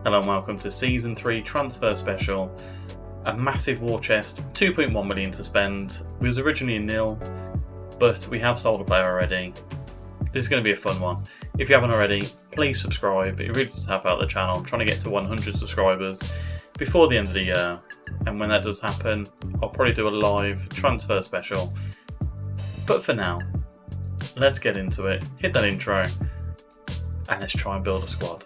Hello and welcome to Season 3 Transfer Special. A massive war chest, 2.1 million to spend. We was originally nil, but we have sold a player already. This is going to be a fun one. If you haven't already, please subscribe. It really does help out the channel. I'm trying to get to 100 subscribers before the end of the year. And when that does happen, I'll probably do a live transfer special. But for now, let's get into it. Hit that intro and let's try and build a squad.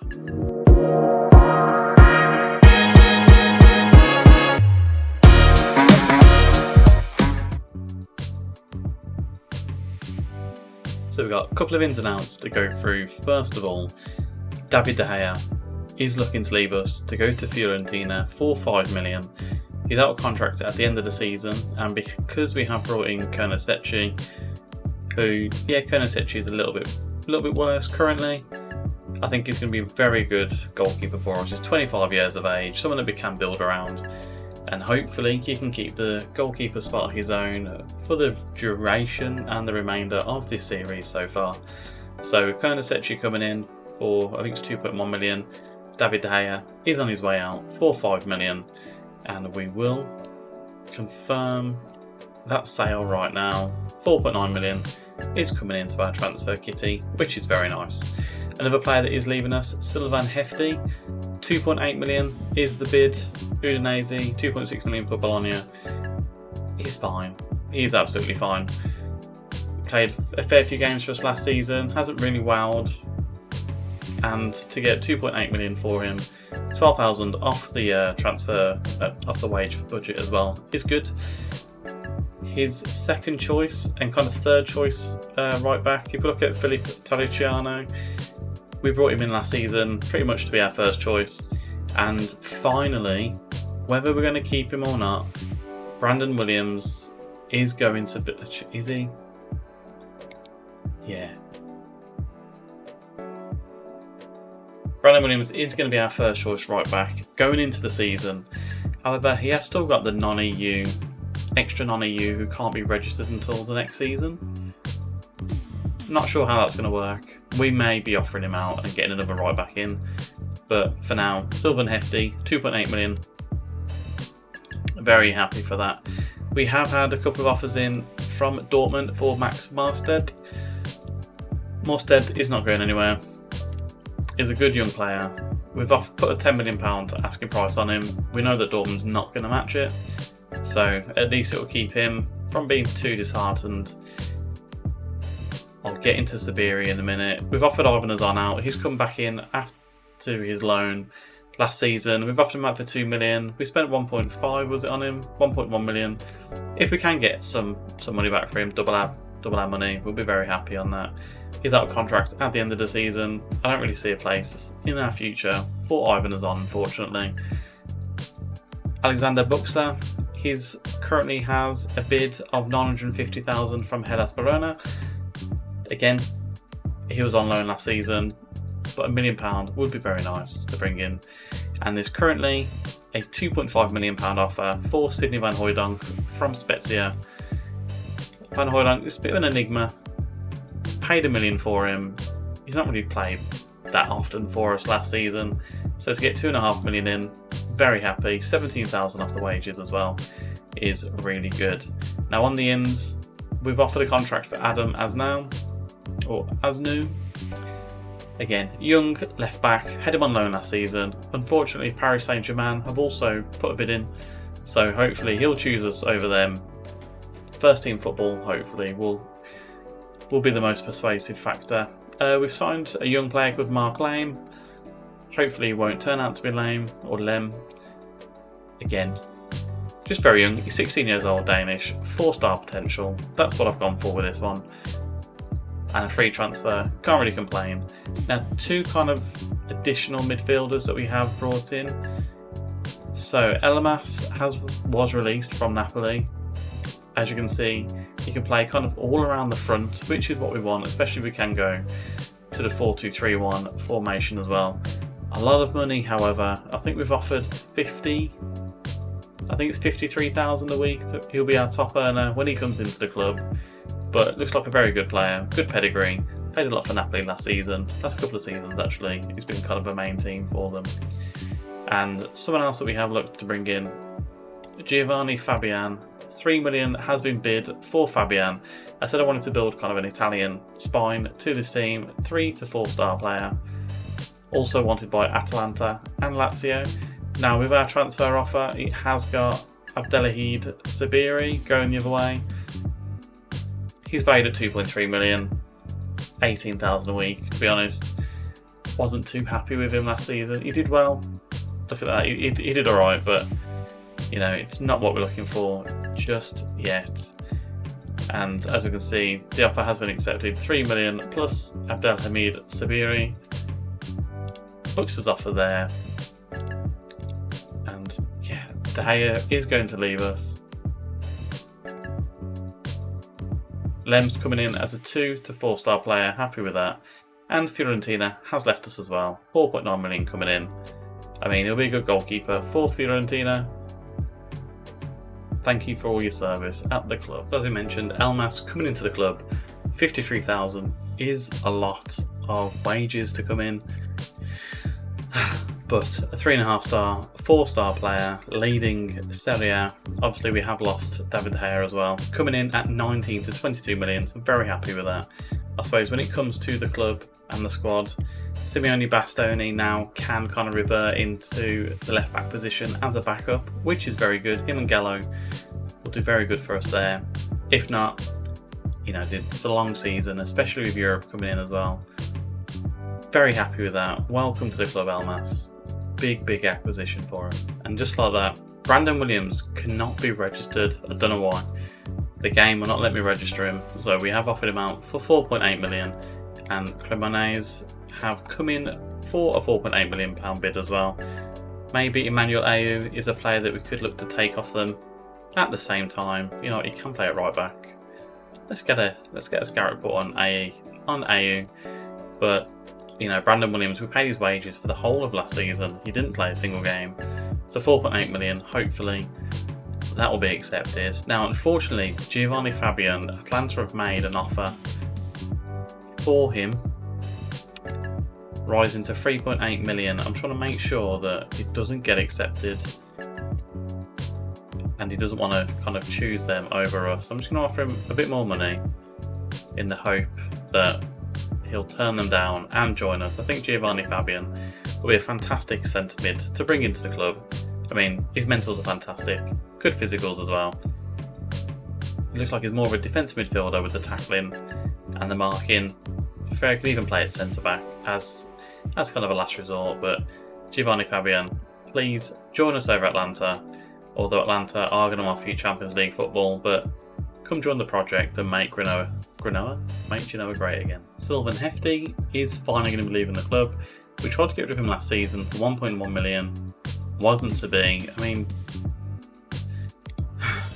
So we've got a couple of ins and outs to go through. First of all, David De Gea is looking to leave us to go to Fiorentina for 5 million. He's out of contract at the end of the season, and because we have brought in Genoa who, Genoa is a little bit worse currently. I think he's going to be a very good goalkeeper for us. He's 25 years of age, someone that we can build around. And hopefully he can keep the goalkeeper spot of his own for the duration and the remainder of this series so far. So Genoa coming in for, I think it's 2.1 million. David De Gea is on his way out for 5 million. And we will confirm that sale right now. 4.9 million is coming into our transfer kitty, which is very nice. Another player that is leaving us, Sylvain Hefty. 2.8 million is the bid. Udinese, 2.6 million for Bologna. He's fine. He's absolutely fine. Played a fair few games for us last season. Hasn't really wowed. And to get 2.8 million for him, 12,000 off the transfer, off the wage budget as well, is good. His second choice and kind of third choice right back, if you look at Philippe Tariciano, we brought him in last season pretty much to be our first choice. And finally, whether we're going to keep him or not, Brandon Williams is going to be... Is he? Yeah. Brandon Williams is going to be our first choice right back going into the season. However, he has still got the non-EU, extra non-EU who can't be registered until the next season. Not sure how that's going to work. We may be offering him out and getting another right back in. But for now, Sylvain Hefty, 2.8 million. Very happy for that. We have had a couple of offers in from Dortmund for Max Marsted. Marsted is not going anywhere. He's a good young player. We've put a £10 million asking price on him. We know that Dortmund's not going to match it. So at least it will keep him from being too disheartened. I'll get into Siberia in a minute. We've offered Ivan Azan out. He's come back in after his loan last season. We've offered him out for 2 million. We spent 1.5 was it on him? 1.1 million. If we can get some money back for him, double our money, we'll be very happy on that. He's out of contract at the end of the season. I don't really see a place in our future for Ivan Azan, unfortunately. Alexander Buxler, he's currently has a bid of 950,000 from Hellas Verona. Again, he was on loan last season, but £1 million would be very nice to bring in. And there's currently a £2.5 million offer for Sidney Van Hooijdonk from Spezia. Van Hooijdonk is a bit of an enigma. Paid £1 million for him. He's not really played that often for us last season. So to get 2.5 million in, very happy. 17,000 off the wages as well is really good. Now on the ins, we've offered a contract for Adam Asnou. Again, young left back, had him on loan last season. Unfortunately, Paris Saint-Germain have also put a bid in, so hopefully he'll choose us over them. First team football, hopefully, will be the most persuasive factor. We've signed a young player called Mark Lame. Hopefully he won't turn out to be Lame or Lem. Again, just very young. He's 16 years old, Danish, 4-star potential. That's what I've gone for with this one. And a free transfer, can't really complain. Now, two kind of additional midfielders that we have brought in. So Elmas was released from Napoli. As you can see, he can play kind of all around the front, which is what we want, especially if we can go to the 4-2-3-1 formation as well. A lot of money, however. I think we've offered 50. I think it's 53,000 a week. He'll be our top earner when he comes into the club. But looks like a very good player, good pedigree. Played a lot for Napoli last couple of seasons actually. He's been kind of a main team for them. And someone else that we have looked to bring in, Giovanni Fabian. 3 million has been bid for Fabian. I said I wanted to build kind of an Italian spine to this team. 3 to 4 star player. Also wanted by Atalanta and Lazio. Now with our transfer offer, it has got Abdelhamid Sabiri going the other way. He's valued at 2.3 million, 18,000 a week. To be honest, wasn't too happy with him last season. He did well. Look at that. He did all right, but you know, it's not what we're looking for just yet. And as we can see, the offer has been accepted. 3 million plus Abdelhamid Sabiri. Books his offer there. And yeah, De Gea is going to leave us. Lem's coming in as a 2 to 4 star player, happy with that. And Fiorentina has left us as well. 4.9 million coming in. I mean, he'll be a good goalkeeper for Fiorentina. Thank you for all your service at the club. As we mentioned, Elmas coming into the club, 53,000 is a lot of wages to come in. But a 3.5 star, 4 star player leading Serie A. Obviously, we have lost David De Gea as well, coming in at 19 to 22 million. So I'm very happy with that. I suppose when it comes to the club and the squad, Simeone Bastoni now can kind of revert into the left back position as a backup, which is very good. Him and Gallo will do very good for us there. If not, you know, it's a long season, especially with Europe coming in as well. Very happy with that. Welcome to the club, Elmas. Big acquisition for us. And just like that, Brandon Williams cannot be registered. I don't know why. The game will not let me register him, so we have offered him out for 4.8 million, and Cremonese have come in for a 4.8 million pound bid as well. Maybe Emmanuel Ayew is a player that we could look to take off them at the same time. You know, he can play at right back. Let's get a scout report on Ayew. But you know, Brandon Williams, we paid his wages for the whole of last season. He didn't play a single game. So 4.8 million, hopefully that will be accepted. Now, unfortunately, Giovanni Fabian, Atlanta have made an offer for him, rising to 3.8 million. I'm trying to make sure that it doesn't get accepted and he doesn't want to kind of choose them over us. I'm just going to offer him a bit more money in the hope that he'll turn them down and join us. I think Giovanni Fabian will be a fantastic centre mid to bring into the club. I mean, his mentals are fantastic, good physicals as well. He looks like he's more of a defensive midfielder with the tackling and the marking. Fair, could even play at centre back as kind of a last resort. But Giovanni Fabian, please join us over Atlanta. Although Atlanta are going to offer you Champions League football, but come join the project and make Genoa great again. Sylvain Hefty is finally going to be leaving the club. We tried to get rid of him last season for 1.1 million. Wasn't to be. I mean,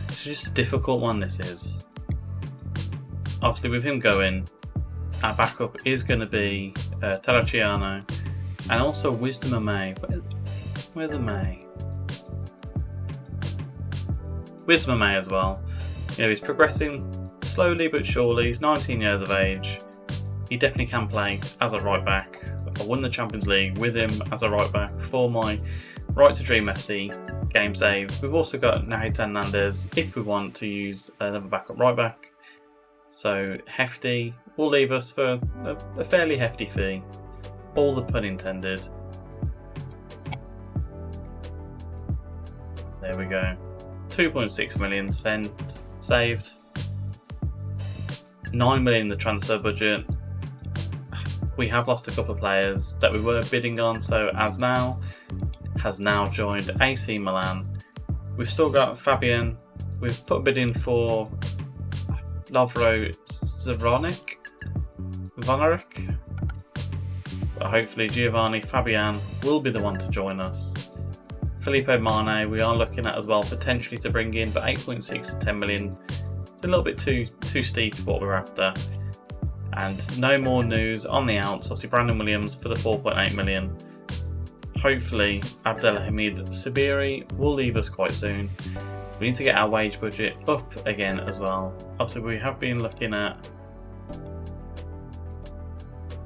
it's just a difficult one, this is. Obviously, with him going, our backup is going to be Terracciano and also Wisdom of May. Where's the May? Wisdom of May as well. You know, he's progressing slowly but surely. He's 19 years of age. He definitely can play as a right back. I won the Champions League with him as a right back for my Right to Dream FC game save. We've also got Nathan Hernandez if we want to use another backup right back. So Hefty will leave us for a fairly hefty fee. All the pun intended. There we go. 2.6 million saved. 9 million in the transfer budget. We have lost a couple of players that we were bidding on, so Asnal has now joined AC Milan. We've still got Fabian. We've put a bid in for Lovro Zvonic. But hopefully Giovanni Fabian will be the one to join us. Felipe Mane we are looking at as well, potentially to bring in, but 8.6 to 10 million. It's a little bit too steep for what we're after. And no more news on the outs. Obviously Brandon Williams for the 4.8 million. Hopefully Abdelhamid Sabiri will leave us quite soon. We need to get our wage budget up again as well. Obviously we have been looking at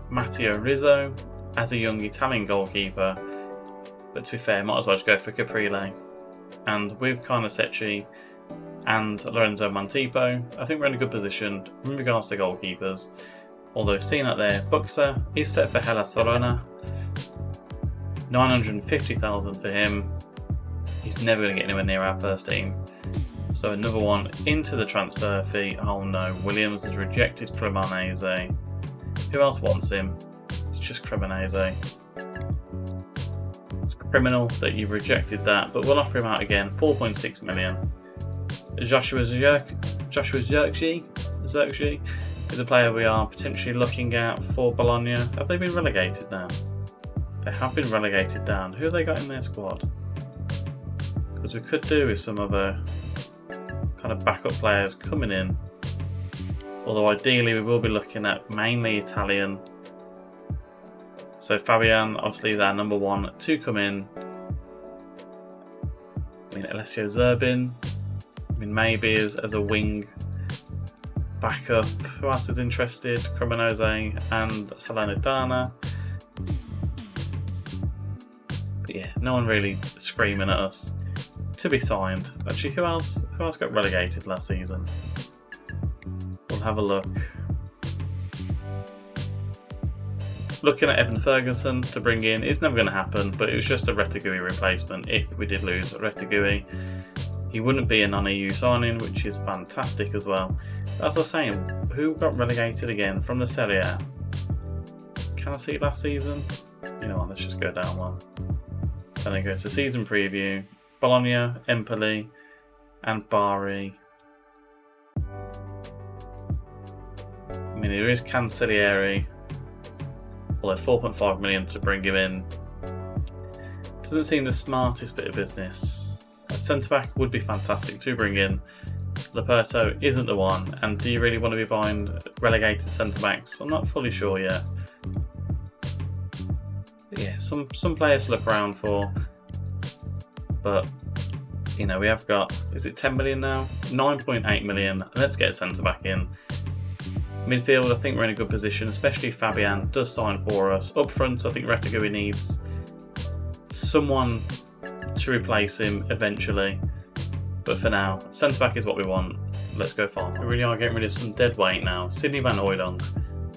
Matteo Rizzo as a young Italian goalkeeper. But to be fair, might as well just go for Caprile. And with Carnesecchi and Lorenzo Mantipo, I think we're in a good position in regards to goalkeepers. Although seeing that there, Buxa is set for Hellas Verona. 950,000 for him. He's never going to get anywhere near our first team. So another one into the transfer fee. Oh no, Williams has rejected Cremonese. Who else wants him? It's just Cremonese. It's criminal that you've rejected that, but we'll offer him out again. 4.6 million. Joshua Zirkzee is a player we are potentially looking at for Bologna. Have they been relegated now? They have been relegated down. Who have they got in their squad? Because we could do with some other kind of backup players coming in. Although ideally we will be looking at mainly Italian. So Fabian, obviously is our number one to come in. I mean, Alessio Zerbin. I mean, maybe as a wing backup. Who else is interested? Cremonese and Salernitana. But yeah, no one really screaming at us to be signed. Actually, who else got relegated last season? We'll have a look. Looking at Evan Ferguson to bring in is never going to happen, but it was just a Retegui replacement if we did lose Retegui. He wouldn't be a non-EU signing, which is fantastic as well. As I was saying, who got relegated again from the Serie A? Can I see last season? You know what, let's just go down one. And then go to season preview. Bologna, Empoli, and Bari. I mean, there is Cancellieri, although 4.5 million to bring him in. Doesn't seem the smartest bit of business. A centre-back would be fantastic to bring in. Leperto isn't the one, and do you really want to be buying relegated centre-backs? I'm not fully sure yet. But yeah, some players to look around for. But, you know, we have got, is it 10 million now? 9.8 million. Let's get a centre-back in. Midfield, I think we're in a good position, especially if Fabian does sign for us. Up front, I think Retegui needs someone to replace him eventually. But for now, centre-back is what we want. Let's go farm. We really are getting rid of some dead weight now. Sidney van Hooijdonk,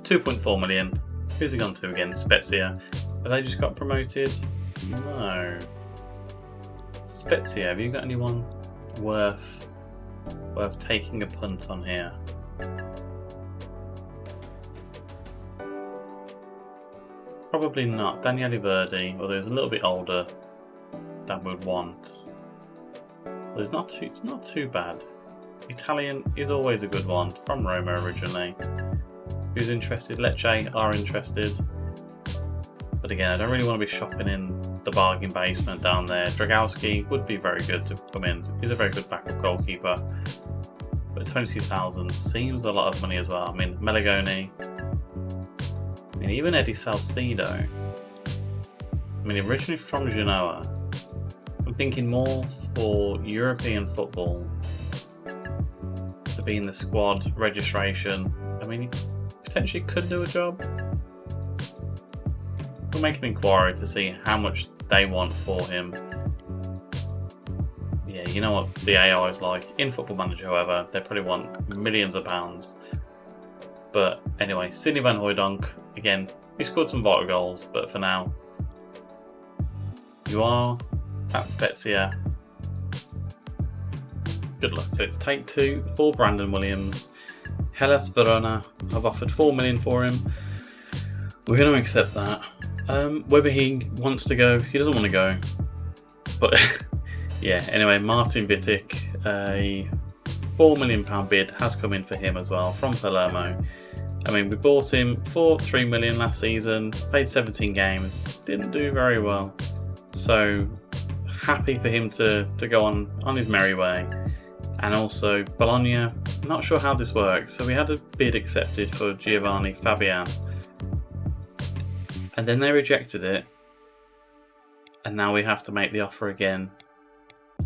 2.4 million. Who's he gone to again? Spezia. Have they just got promoted? No. Spezia, have you got anyone worth taking a punt on here? Probably not. Daniele Verdi, although he's a little bit older than we'd want. Well, it's not too bad. Italian is always a good one, from Roma originally. Who's interested? Lecce are interested. But again, I don't really want to be shopping in the bargain basement down there. Dragowski would be very good to come in. He's a very good backup goalkeeper. But 22,000 seems a lot of money as well. I mean, Meligoni. I mean, even Eddie Salcedo. I mean, originally from Genoa. I'm thinking more for European football to be in the squad registration. I mean, he potentially could do a job. We'll make an inquiry to see how much they want for him. Yeah, you know what the AI is like. In Football Manager, however, they probably want millions of pounds. But anyway, Sidney van Hooijdonk, again, he scored some vital goals, but for now, you are at Spezia. Good luck. So it's take 2 for Brandon Williams. Hellas Verona have offered 4 million for him. We're going to accept that. Whether he wants to go, he doesn't want to go. But yeah, anyway, Martin Vitic, a £4 million bid has come in for him as well from Palermo. I mean, we bought him for 3 million last season, played 17 games, didn't do very well. So happy for him to go on his merry way. And also Bologna, not sure how this works. So we had a bid accepted for Giovanni Fabian. And then they rejected it. And now we have to make the offer again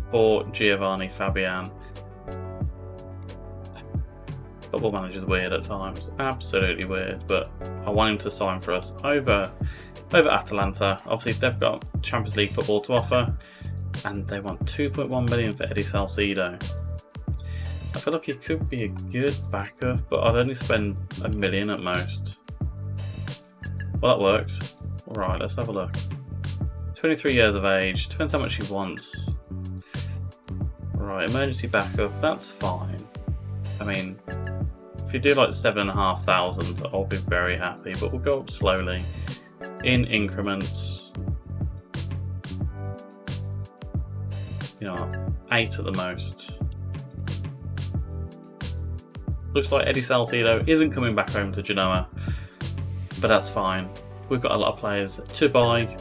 for Giovanni Fabian. Football Manager's weird at times. Absolutely weird. But I want him to sign for us over Over Atalanta, obviously they've got Champions League football to offer, and they want 2.1 million for Eddie Salcido. I feel like he could be a good backup, but I'd only spend $1 million at most. Well, that works. Alright, let's have a look. 23 years of age, depends how much he wants. Right, emergency backup, that's fine. I mean, if you do like 7,500, I'll be very happy, but we'll go up slowly in increments. You know, 8 at the most. Looks like Eddie Salcido isn't coming back home to Genoa, but that's fine. We've got a lot of players to buy.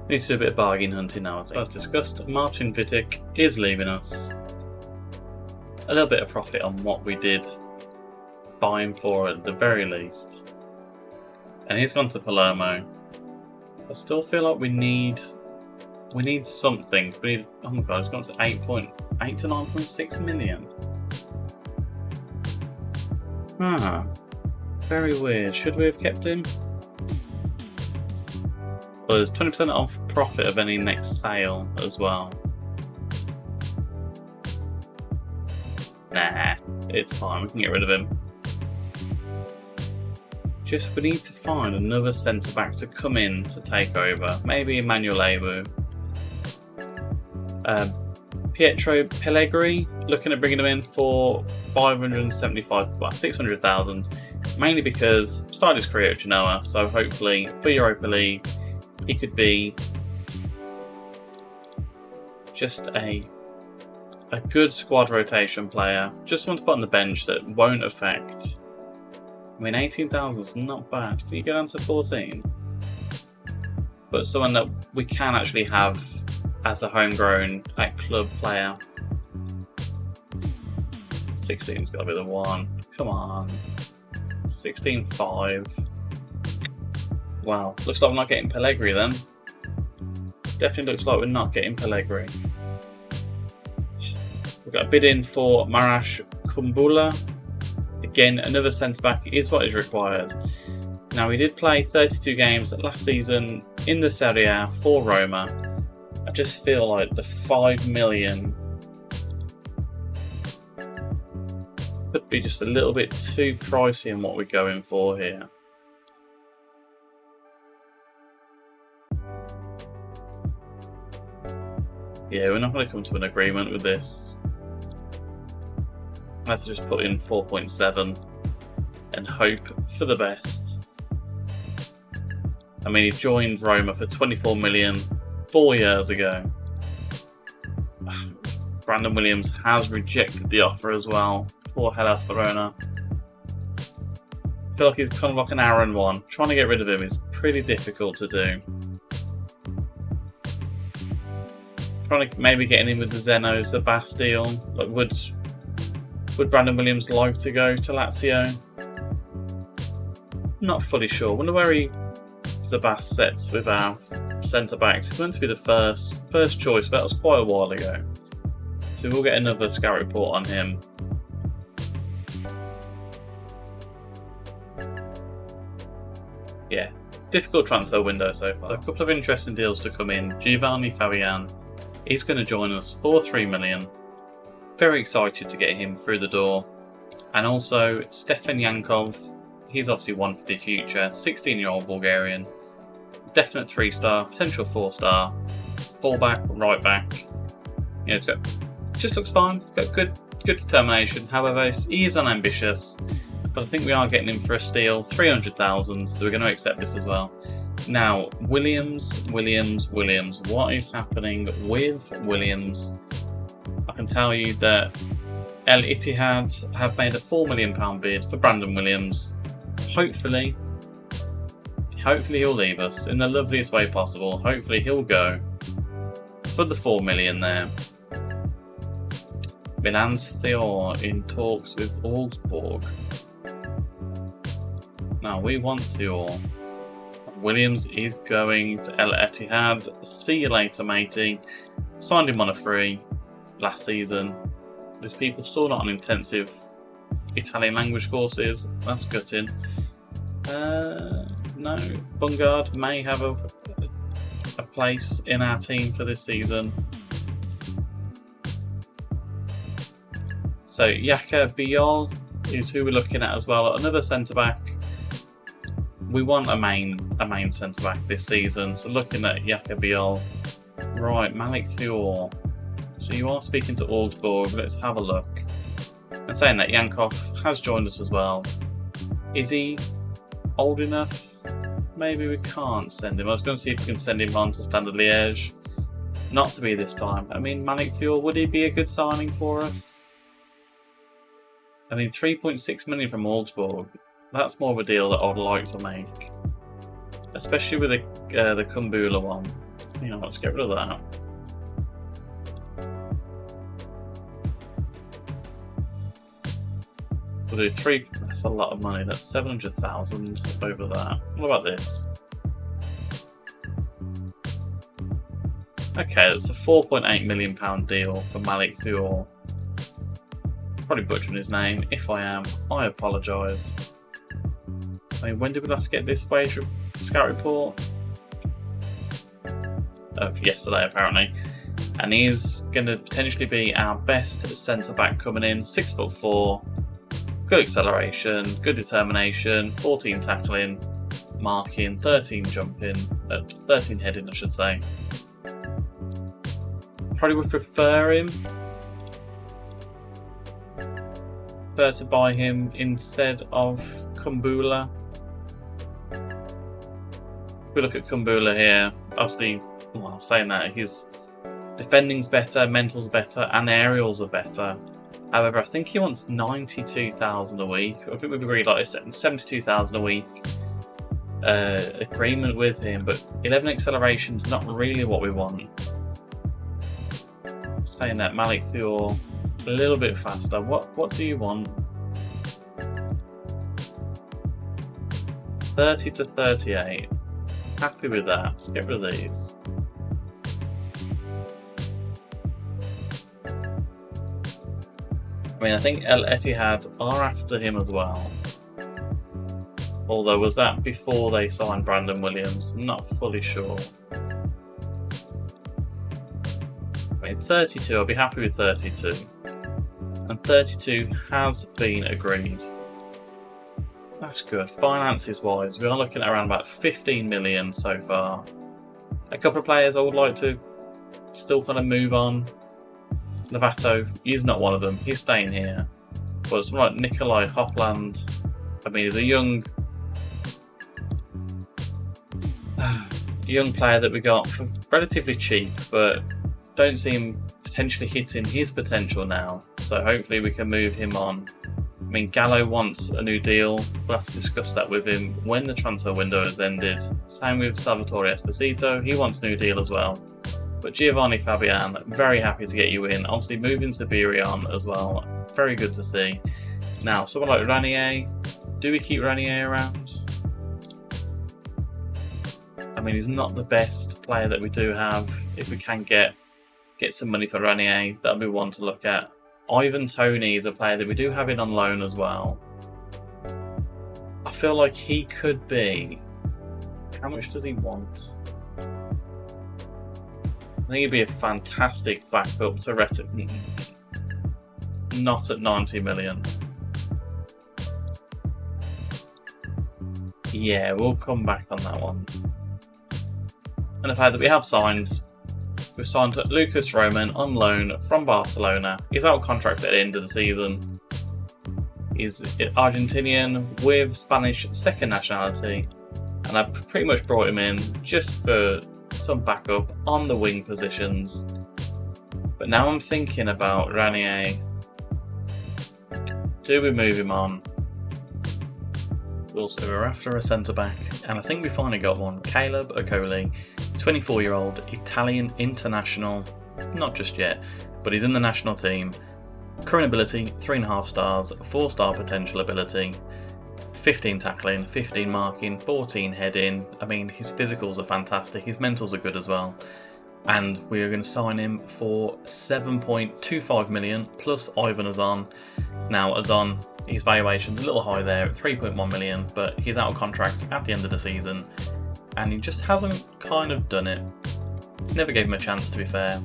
We need to do a bit of bargain hunting now. As discussed, Martin Vidic is leaving us. A little bit of profit on what we did buy him for at the very least. And he's gone to Palermo. I still feel like we need something. We need, oh my god, it's gone to 8 to 9.6 million. Very weird. Should we have kept him? Well, there's 20% off profit of any next sale as well. Nah, it's fine. We can get rid of him. Just we need to find another centre back to come in to take over. Maybe Emmanuel Ebu. Pietro Pellegrini, looking at bringing him in for 600,000, mainly because he started his career at Genoa, so hopefully for Europa League he could be just a good squad rotation player, just someone to put on the bench that won't affect. I mean, 18,000 is not bad. Can you go down to 14? But someone that we can actually have as a homegrown club player. 16's got to be the one. Come on. 16.5. Wow. Looks like we're not getting Pellegrini then. Definitely looks like we're not getting Pellegrini. We've got a bid in for Marash Kumbula. Again, another centre-back is what is required. Now, he did play 32 games last season in the Serie A for Roma. I just feel like the 5 million could be just a little bit too pricey in what we're going for here. Yeah, we're not going to come to an agreement with this. Let's just put in 4.7 and hope for the best. I mean, he joined Roma for 24 million 4 years ago. Brandon Williams has rejected the offer as well for Hellas Verona. I feel like he's kind of like an Aaron one. Trying to get rid of him is pretty difficult to do. Trying to maybe get in with the Zeno Sebastien. Like, would Brandon Williams like to go to Lazio? Not fully sure. Wonder where Sebast sets with our centre backs. He's meant to be the first choice, but that was quite a while ago. So we'll get another scout report on him. Yeah, difficult transfer window so far. A couple of interesting deals to come in. Giovanni Fabian, he's going to join us for 3 million. Very excited to get him through the door. And also Stefan Yankov, he's obviously one for the future. 16-year-old Bulgarian. Definite 3-star, potential 4-star. Fullback, right back. You know, just looks fine. He's got good determination. However, he is unambitious. But I think we are getting him for a steal, 300,000. So we're going to accept this as well. Now, Williams. What is happening with Williams? I can tell you that El Ittihad have made a £4 million bid for Brandon Williams. Hopefully he'll leave us in the loveliest way possible. Hopefully he'll go for the 4 million there. Milan's Theo in talks with Augsburg. Now we want Theo. Williams is going to El Ittihad. See you later, matey. Signed him on a free last season. There's people still not on intensive Italian language courses. That's gutting. No, Bungard may have a place in our team for this season. So Yaka Biol is who we're looking at as well. Another centre back. We want a main centre back this season. So looking at Yaka Biol. Right, Malik Thior. So you are speaking to Augsburg. Let's have a look. And saying that, Yankov has joined us as well. Is he old enough? Maybe we can't send him. I was going to see if we can send him on to Standard Liège. Not to be this time. I mean, Malik Thior, would he be a good signing for us? I mean, 3.6 million from Augsburg. That's more of a deal that I'd like to make. Especially with the Kumbula one. You know, let's get rid of that. We'll do 3. That's a lot of money. That's 700,000 over that. What about this? Okay, that's a £4.8 million deal for Malik Thior. Probably butchering his name. If I am, I apologise. I mean, when did we last get this wage scout report? Yesterday, apparently. And he's going to potentially be our best centre back coming in. 6'4". Good acceleration, good determination, 14 tackling, marking, 13 jumping, 13 heading, I should say. Probably would prefer him. Prefer to buy him instead of Kumbula. If we look at Kumbula here, obviously, well, saying that, his defending's better, mental's better, and aerials are better. However, I think he wants 92,000 a week. I think we've agreed like 72,000 a week agreement with him, but 11 acceleration's not really what we want. Saying that, Malik Thior, a little bit faster. What do you want? 30 to 38. Happy with that. Let's get rid of these. I mean, I think El Etihad are after him as well. Although, was that before they signed Brandon Williams? I'm not fully sure. I mean, 32, I'll be happy with 32. And 32 has been agreed. That's good. Finances wise, we are looking at around about 15 million so far. A couple of players I would like to still kind of move on. Novato, he's not one of them. He's staying here. But someone like Nikolai Hopland, I mean, he's a young player that we got for relatively cheap, but don't see him potentially hitting his potential now. So hopefully we can move him on. I mean, Gallo wants a new deal. We'll have to discuss that with him when the transfer window has ended. Same with Salvatore Esposito. He wants a new deal as well. But Giovanni Fabian, very happy to get you in. Obviously, moving Siberian as well. Very good to see. Now, someone like Ranier. Do we keep Ranier around? I mean, he's not the best player that we do have. If we can get some money for Ranier, that'll be one to look at. Ivan Toney is a player that we do have in on loan as well. I feel like he could be... How much does he want? I think he'd be a fantastic backup to Retic. Not at 90 million. Yeah, we'll come back on that one. And the fact that we have signed, we've signed Lucas Roman on loan from Barcelona. He's out of contract at the end of the season. He's Argentinian with Spanish second nationality. And I pretty much brought him in just for some backup on the wing positions. But now I'm thinking about Ranier. Do we move him on? Also, we're after a centre-back, and I think we finally got one. Caleb Okoli, 24-year-old Italian international. Not just yet, but he's in the national team. Current ability, 3.5 stars, 4-star potential ability. 15 tackling, 15 marking, 14 heading. I mean, his physicals are fantastic. His mentals are good as well. And we are going to sign him for 7.25 million plus Ivan Azon. Now, Azon his valuation's a little high there at 3.1 million, but he's out of contract at the end of the season, and he just hasn't kind of done it. Never gave him a chance, to be fair.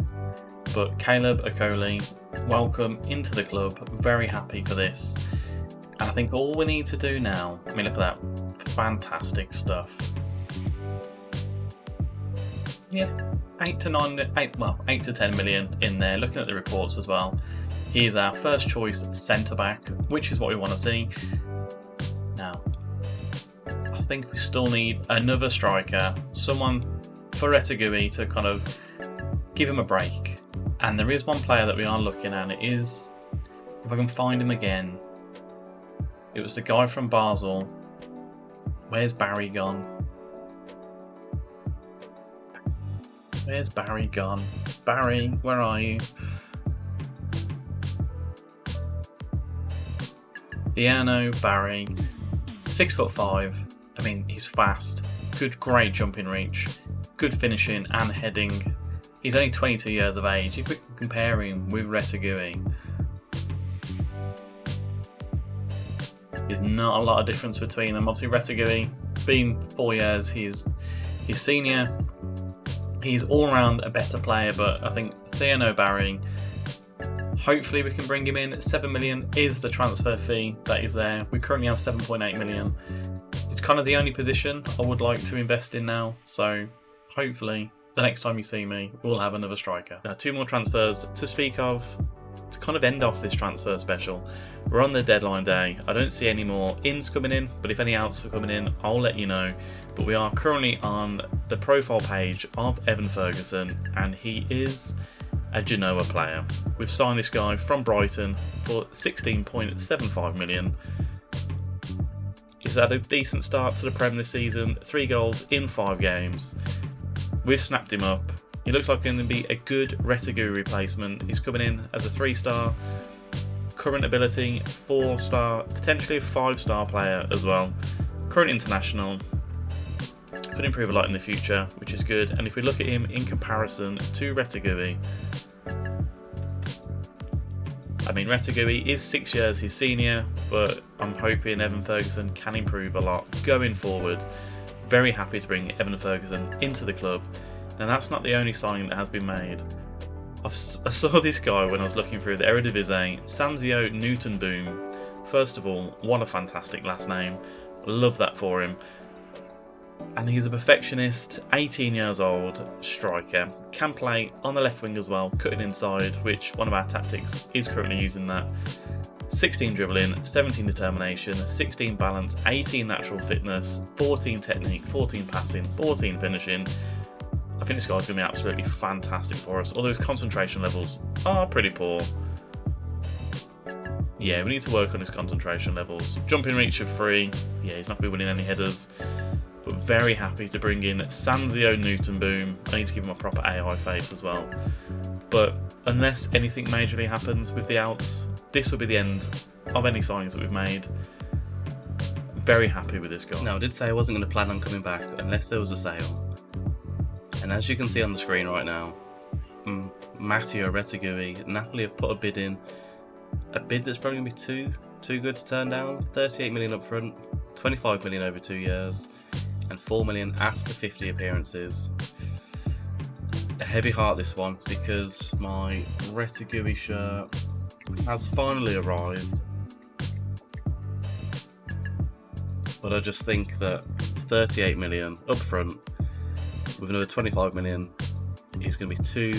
But Caleb Okoli, welcome into the club. Very happy for this. And I think all we need to do now, I mean, look at that, fantastic stuff. Yeah, 8 to 10 million in there. Looking at the reports as well, he's our first choice centre back, which is what we want to see. Now, I think we still need another striker, someone for Retegui to kind of give him a break. And there is one player that we are looking at, and it is, if I can find him again, it was the guy from Basel. Where's Barry gone? Where's Barry gone? Barry, where are you? Diano Barry, 6'5". I mean, he's fast. Great jumping reach. Good finishing and heading. He's only 22 years of age. If we can compare him with Retegui, there's not a lot of difference between them. Obviously, Retegui, been 4 years, he's senior. He's all round a better player, but I think Diano Barry, hopefully we can bring him in. 7 million is the transfer fee that is there. We currently have 7.8 million. It's kind of the only position I would like to invest in now. So hopefully the next time you see me, we'll have another striker. Now, 2 more transfers to speak of to kind of end off this transfer special. We're on the deadline day. I don't see any more ins coming in, but if any outs are coming in, I'll let you know. But we are currently on the profile page of Evan Ferguson, and he is a Genoa player. We've signed this guy from Brighton for 16.75 million. He's had a decent start to the Prem this season, 3 goals in 5 games. We've snapped him up. He looks like going to be a good Retegui replacement. He's coming in as a 3-star. Current ability, 4-star, potentially a 5-star player as well. Current international. Could improve a lot in the future, which is good. And if we look at him in comparison to Retegui, I mean, Retegui is 6 years his senior, but I'm hoping Evan Ferguson can improve a lot going forward. Very happy to bring Evan Ferguson into the club. Now, that's not the only signing that has been made. I saw this guy when I was looking through the Eredivisie, Sanzio Newton-Boom. First of all, what a fantastic last name. I love that for him. And he's a perfectionist, 18 years old, striker. Can play on the left wing as well, cutting inside, which one of our tactics is currently using that. 16 dribbling, 17 determination, 16 balance, 18 natural fitness, 14 technique, 14 passing, 14 finishing. I think this guy's going to be absolutely fantastic for us, although his concentration levels are pretty poor. Yeah, we need to work on his concentration levels. Jumping reach of 3, yeah, he's not going to be winning any headers. But very happy to bring in Sanzio Newton-Boom. I need to give him a proper AI face as well. But unless anything majorly happens with the outs, this will be the end of any signings that we've made. Very happy with this guy. Now, I did say I wasn't going to plan on coming back unless there was a sale. And as you can see on the screen right now, Matteo Retegui, Napoli have put a bid in. A bid that's probably going to be too good to turn down. 38 million up front, 25 million over 2 years, and 4 million after 50 appearances. A heavy heart this one, because my Retegui shirt has finally arrived. But I just think that 38 million up front with another 25 million is going to be too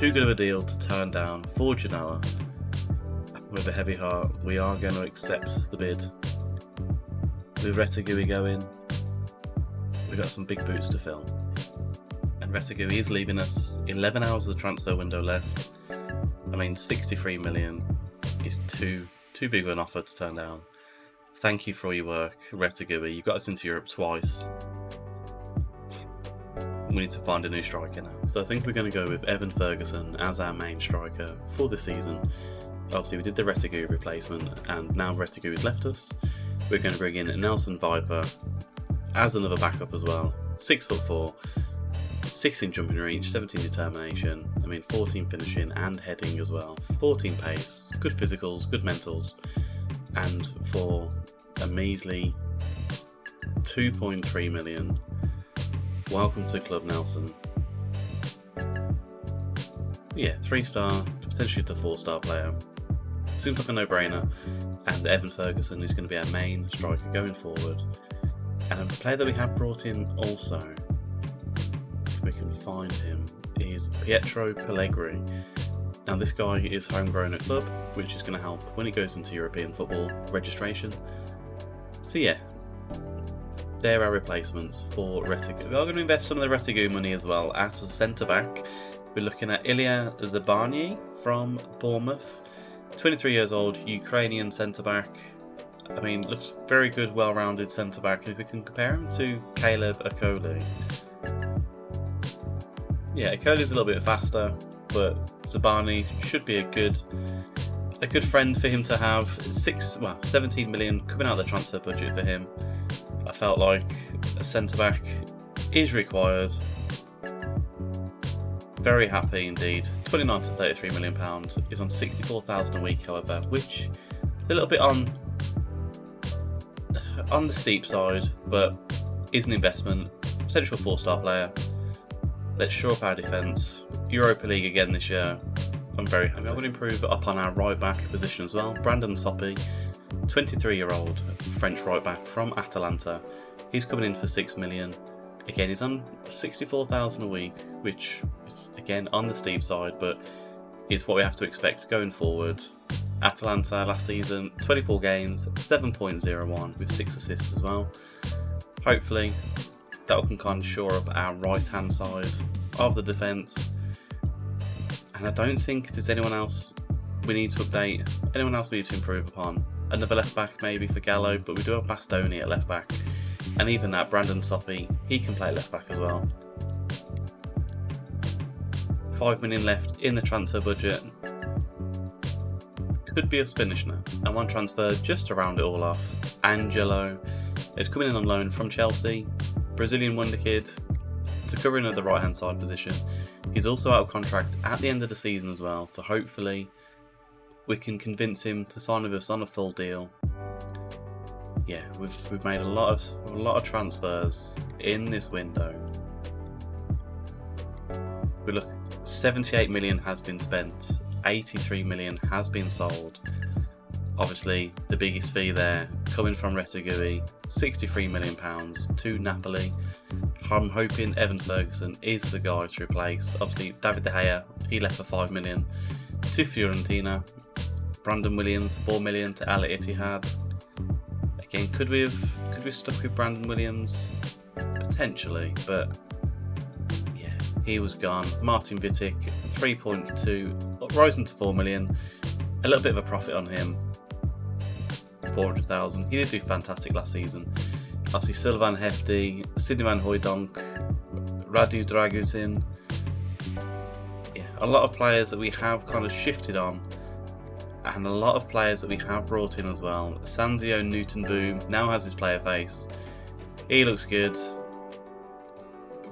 good of a deal to turn down for Genoa. With a heavy heart, we are going to accept the bid. With Retegui going, we've got some big boots to fill. And Retegui is leaving us 11 hours of the transfer window left. I mean, 63 million is too big of an offer to turn down. Thank you for all your work, Retegui. You got us into Europe twice. We need to find a new striker now. So I think we're going to go with Evan Ferguson as our main striker for the season. Obviously, we did the Retegui replacement, and now Retegui has left us. We're going to bring in Nelson Viper as another backup as well. 6'4". 16 jumping reach, 17 determination, 14 finishing and heading as well, 14 pace, good physicals, good mentals, and for a measly 2.3 million, welcome to the club, Nelson. Yeah, 3-star, potentially to 4-star player. Seems like a no-brainer, and Evan Ferguson is going to be our main striker going forward. And a player that we have brought in also, if we can find him, is Pietro Pellegrini. Now this guy is homegrown at club, which is going to help when he goes into European football registration. So yeah, they're our replacements for Retigou. We are going to invest some of the Retigou money as well as a centre-back. We're looking at Ilya Zabarny from Bournemouth. 23 years old, Ukrainian centre-back. Looks very good, well-rounded centre-back. If we can compare him to Caleb Okoli. Yeah, Okoli's a little bit faster, but Zabarny should be a good friend for him to have. 17 million coming out of the transfer budget for him. I felt like a centre-back is required. Very happy indeed. 29 to 33 million pounds is on 64,000 a week, however, which is a little bit on the steep side, but is an investment. Potential 4-star player. Let's shore up our defence. Europa League again this year. I'm very happy. I'm going to improve upon our right back position as well. Brandon Soppi, 23-year-old French right back from Atalanta. He's coming in for 6 million. Again, he's on 64,000 a week, which is again on the steep side, but is what we have to expect going forward. Atalanta last season, 24 games, 7.01 with 6 assists as well. Hopefully that can kind of shore up our right hand side of the defence. And I don't think there's anyone else we need to update, anyone else we need to improve upon. Another left back maybe for Gallo, but we do have Bastoni at left back. And even that, Brandon Soppi, he can play left back as well. 5 million left in the transfer budget. Could be us finishing it. And one transfer just to round it all off. Angelo is coming in on loan from Chelsea. Brazilian wonder kid to cover in at the right hand side position. He's also out of contract at the end of the season as well. So hopefully we can convince him to sign with us on a full deal. Yeah, we've made a lot of transfers in this window. We look, 78 million has been spent, 83 million has been sold. Obviously, the biggest fee there coming from Retigui, 63 million pounds to Napoli. I'm hoping Evan Ferguson is the guy to replace. Obviously, David De Gea, he left for 5 million to Fiorentina. Brandon Williams, 4 million to Al Ittihad. Again, could we have stuck with Brandon Williams? Potentially, but yeah, he was gone. Martin Vitic, 3.2, rising to 4 million. A little bit of a profit on him. 400,000. He did do fantastic last season. Obviously, Sylvain Hefty, Sidney Van Hooijdonk, Radu Dragusin. Yeah, a lot of players that we have kind of shifted on. And a lot of players that we have brought in as well. Sanzio Newton-Boom now has his player face. He looks good.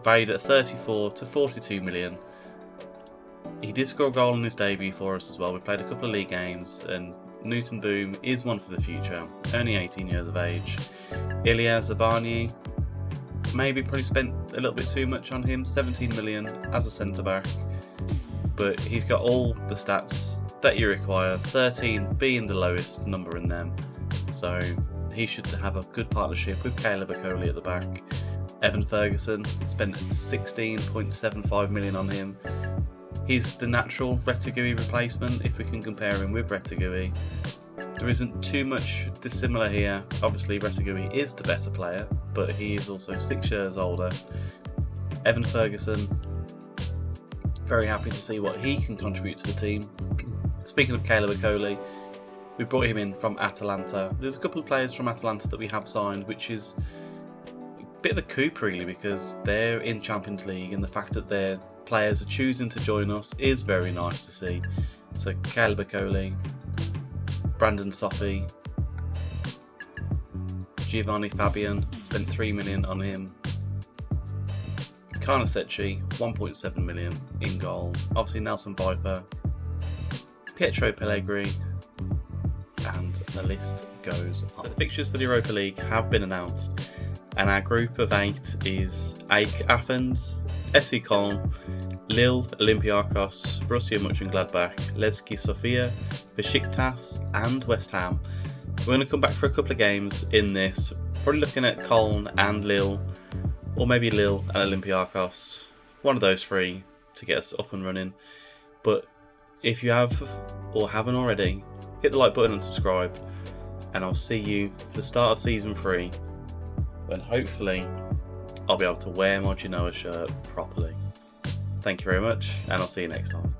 Valued at 34 to 42 million. He did score a goal in his debut for us as well. We played a couple of league games, and Newton-Boom is one for the future. Only 18 years of age. Ilya Zabarny, maybe probably spent a little bit too much on him. 17 million as a centre-back. But he's got all the stats that you require, 13 being the lowest number in them. So he should have a good partnership with Caleb Okoli at the back. Evan Ferguson spent 16.75 million on him. He's the natural Retigui replacement if we can compare him with Retigui. There isn't too much dissimilar here. Obviously Retigui is the better player, but he is also 6 years older. Evan Ferguson, very happy to see what he can contribute to the team. Speaking of Caleb Okoli, we brought him in from Atalanta. There's a couple of players from Atalanta that we have signed, which is a bit of a coup really, because they're in Champions League, and the fact that their players are choosing to join us is very nice to see. So Caleb Okoli, Brandon Soppi, Giovanni Fabian, spent 3 million on him. Carnesecchi, 1.7 million in goal. Obviously Nelson Viper, Pietro Pellegrini, and the list goes on. So the fixtures for the Europa League have been announced, and our group of 8 is AEK Athens, FC Köln, Lille, Olympiacos, Borussia Mönchengladbach, Levski Sofia, Besiktas, and West Ham. We're going to come back for a couple of games in this, probably looking at Köln and Lille, or maybe Lille and Olympiacos, one of those 3 to get us up and running. But if you have or haven't already, hit the like button and subscribe, and I'll see you for the start of season 3, when hopefully I'll be able to wear my Genoa shirt properly. Thank you very much, and I'll see you next time.